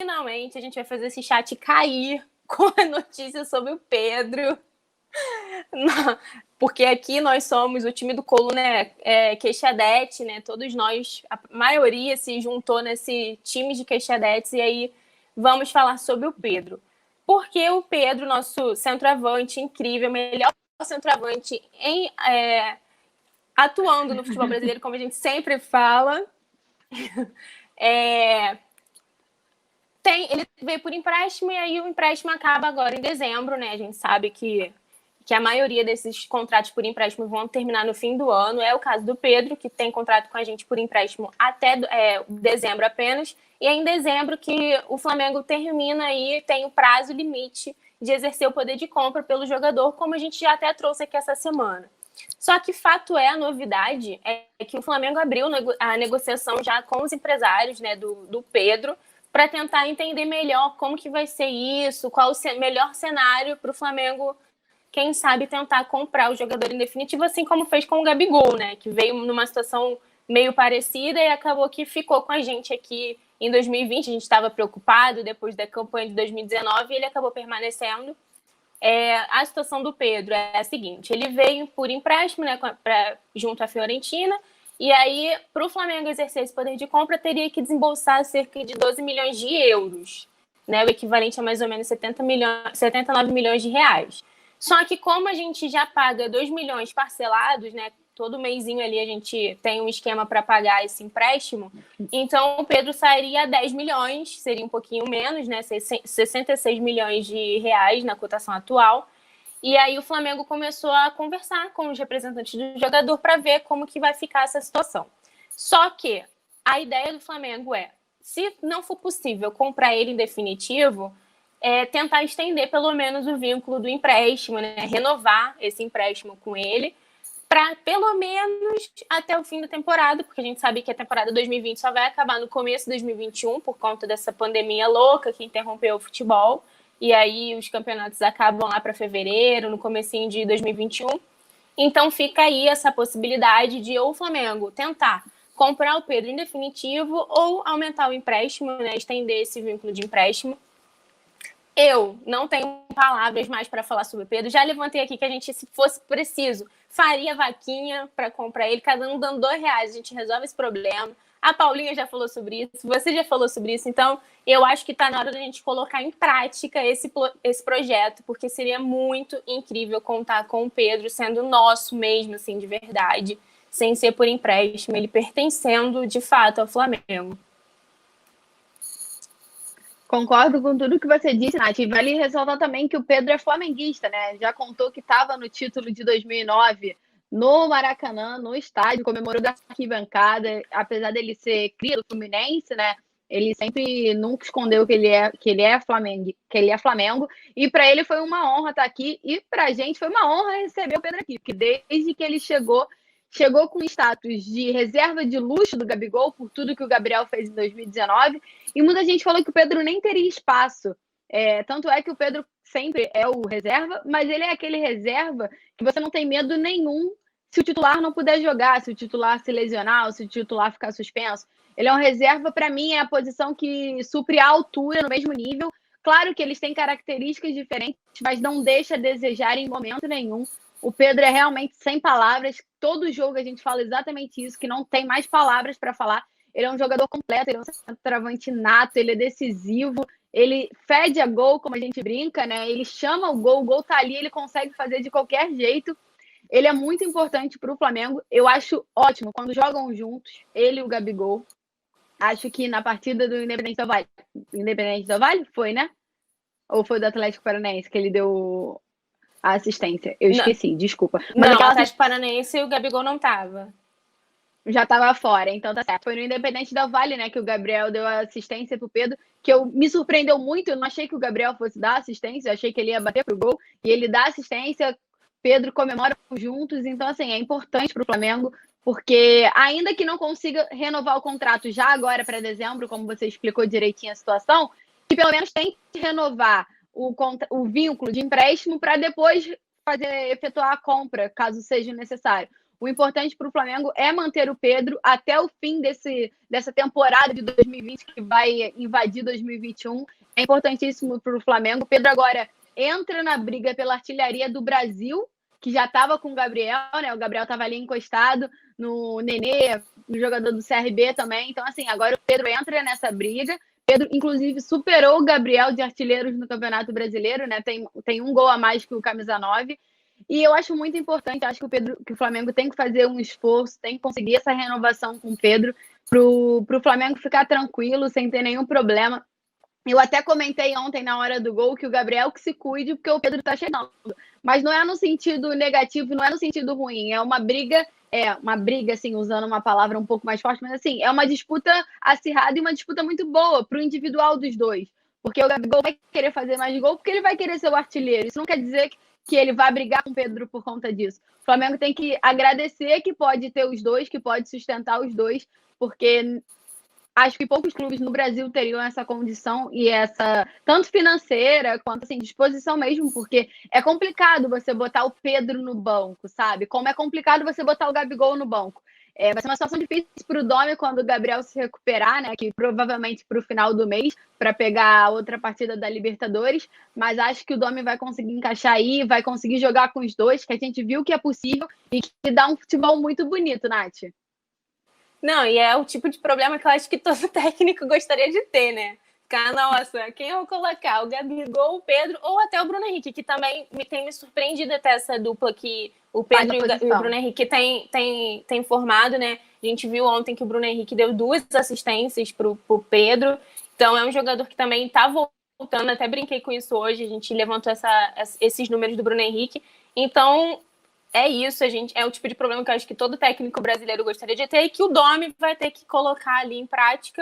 finalmente a gente vai fazer esse chat cair com a notícia sobre o Pedro. Porque aqui nós somos o time do Coluna Queixadete, né? Todos nós, a maioria se juntou nesse time de Queixadetes e aí vamos falar sobre o Pedro. Porque o Pedro, nosso centroavante incrível, melhor centroavante atuando no futebol brasileiro, como a gente sempre fala, ele veio por empréstimo e aí o empréstimo acaba agora em dezembro, né? A gente sabe que a maioria desses contratos por empréstimo vão terminar no fim do ano. É o caso do Pedro, que tem contrato com a gente por empréstimo até dezembro apenas. E é em dezembro que o Flamengo termina e tem o prazo limite de exercer o poder de compra pelo jogador, como a gente já até trouxe aqui essa semana. Só que fato a novidade é que o Flamengo abriu a negociação já com os empresários, né, do Pedro, para tentar entender melhor como que vai ser isso, qual o melhor cenário para o Flamengo, quem sabe, tentar comprar o jogador em definitivo, assim como fez com o Gabigol, né? Que veio numa situação meio parecida e acabou que ficou com a gente aqui em 2020. A gente estava preocupado depois da campanha de 2019 e ele acabou permanecendo. A situação do Pedro é a seguinte: ele veio por empréstimo, né, junto à Fiorentina, e aí, para o Flamengo exercer esse poder de compra, teria que desembolsar cerca de 12 milhões de euros, né, o equivalente a mais ou menos 79 milhões de reais. Só que como a gente já paga 2 milhões parcelados, né, todo mêsinho ali a gente tem um esquema para pagar esse empréstimo, então o Pedro sairia a 10 milhões, seria um pouquinho menos, né, 66 milhões de reais na cotação atual. E aí o Flamengo começou a conversar com os representantes do jogador para ver como que vai ficar essa situação. Só que a ideia do Flamengo se não for possível comprar ele em definitivo, tentar estender pelo menos o vínculo do empréstimo, né? Renovar esse empréstimo com ele, para pelo menos até o fim da temporada, porque a gente sabe que a temporada 2020 só vai acabar no começo de 2021 por conta dessa pandemia louca que interrompeu o futebol. E aí os campeonatos acabam lá para fevereiro, no comecinho de 2021. Então fica aí essa possibilidade de ou o Flamengo tentar comprar o Pedro em definitivo ou aumentar o empréstimo, né, estender esse vínculo de empréstimo. Eu não tenho palavras mais para falar sobre o Pedro. Já levantei aqui que a gente, se fosse preciso, faria vaquinha para comprar ele, cada um dando R$2, a gente resolve esse problema. A Paulinha já falou sobre isso, você já falou sobre isso, então eu acho que está na hora da gente colocar em prática esse projeto, porque seria muito incrível contar com o Pedro sendo nosso mesmo, assim, de verdade, sem ser por empréstimo, ele pertencendo de fato ao Flamengo. Concordo com tudo que você disse, Nath. E vale ressaltar também que o Pedro é flamenguista, né? Já contou que estava no título de 2009 no Maracanã, no estádio, comemorou da arquibancada, apesar dele ser cria do Fluminense, né? Ele sempre nunca escondeu que ele é Flamengo, e para ele foi uma honra estar aqui e para a gente foi uma honra receber o Pedro aqui, porque desde que ele chegou com status de reserva de luxo do Gabigol por tudo que o Gabriel fez em 2019, e muita gente falou que o Pedro nem teria espaço. Tanto é que o Pedro sempre é o reserva, mas ele é aquele reserva que você não tem medo nenhum se o titular não puder jogar, se o titular se lesionar, se o titular ficar suspenso. Ele é um reserva, para mim, é a posição que supre a altura no mesmo nível. Claro que eles têm características diferentes, mas não deixa a desejar em momento nenhum. O Pedro é realmente sem palavras. Todo jogo a gente fala exatamente isso, que não tem mais palavras para falar. Ele é um jogador completo, ele é um centroavante nato, ele é decisivo, ele fede a gol, como a gente brinca, né? Ele chama o gol tá ali, ele consegue fazer de qualquer jeito. Ele é muito importante para o Flamengo. Eu acho ótimo quando jogam juntos, ele e o Gabigol. Acho que na partida do Independente do Vale, foi, né? Ou foi do Atlético Paranaense que ele deu a assistência? Eu esqueci, desculpa. Mas não, o Atlético Paranaense o Gabigol não tava. Já estava fora, então tá certo. Foi no Independente do Vale, né, que o Gabriel deu a assistência pro Pedro, que me surpreendeu muito. Eu não achei que o Gabriel fosse dar assistência, eu achei que ele ia bater pro gol, e ele dá assistência, Pedro comemora juntos. Então, assim, é importante pro Flamengo, porque ainda que não consiga renovar o contrato já agora para dezembro, como você explicou direitinho a situação, que pelo menos tem que renovar o vínculo de empréstimo para depois efetuar a compra, caso seja necessário. O importante para o Flamengo é manter o Pedro até o fim dessa temporada de 2020, que vai invadir 2021. É importantíssimo para o Flamengo. O Pedro agora entra na briga pela artilharia do Brasil, que já estava com o Gabriel, né? O Gabriel estava ali encostado no Nenê, no jogador do CRB também. Então, assim, agora o Pedro entra nessa briga. Pedro, inclusive, superou o Gabriel de artilheiros no Campeonato Brasileiro, né? Tem um gol a mais que o camisa 9. E eu acho muito importante, acho que o Flamengo tem que fazer um esforço, tem que conseguir essa renovação com o Pedro para o Flamengo ficar tranquilo, sem ter nenhum problema. Eu até comentei ontem na hora do gol que o Gabriel que se cuide, porque o Pedro tá chegando. Mas não é no sentido negativo, não é no sentido ruim. Uma briga, assim, usando uma palavra um pouco mais forte, mas assim, é uma disputa acirrada e uma disputa muito boa pro individual dos dois. Porque o Gabigol vai querer fazer mais gol, porque ele vai querer ser o artilheiro. Isso não quer dizer que ele vai brigar com o Pedro por conta disso. O Flamengo tem que agradecer que pode ter os dois, que pode sustentar os dois, porque acho que poucos clubes no Brasil teriam essa condição e essa, tanto financeira quanto assim, disposição mesmo, porque é complicado você botar o Pedro no banco, sabe? Como é complicado você botar o Gabigol no banco. Vai ser uma situação difícil para o Domi quando o Gabriel se recuperar, né? Que provavelmente para o final do mês, para pegar a outra partida da Libertadores. Mas acho que o Domi vai conseguir encaixar aí, vai conseguir jogar com os dois, que a gente viu que é possível e que dá um futebol muito bonito, Nath. Não, e é o tipo de problema que eu acho que todo técnico gostaria de ter, né? Ficar, nossa, quem eu vou colocar? O Gabigol, o Pedro ou até o Bruno Henrique, que também tem me surpreendido até essa dupla que o Pedro e o Bruno Henrique tem formado, né? A gente viu ontem que o Bruno Henrique deu 2 assistências pro Pedro, então é um jogador que também tá voltando, até brinquei com isso hoje, a gente levantou esses números do Bruno Henrique, então é isso, é o tipo de problema que eu acho que todo técnico brasileiro gostaria de ter e que o Domi vai ter que colocar ali em prática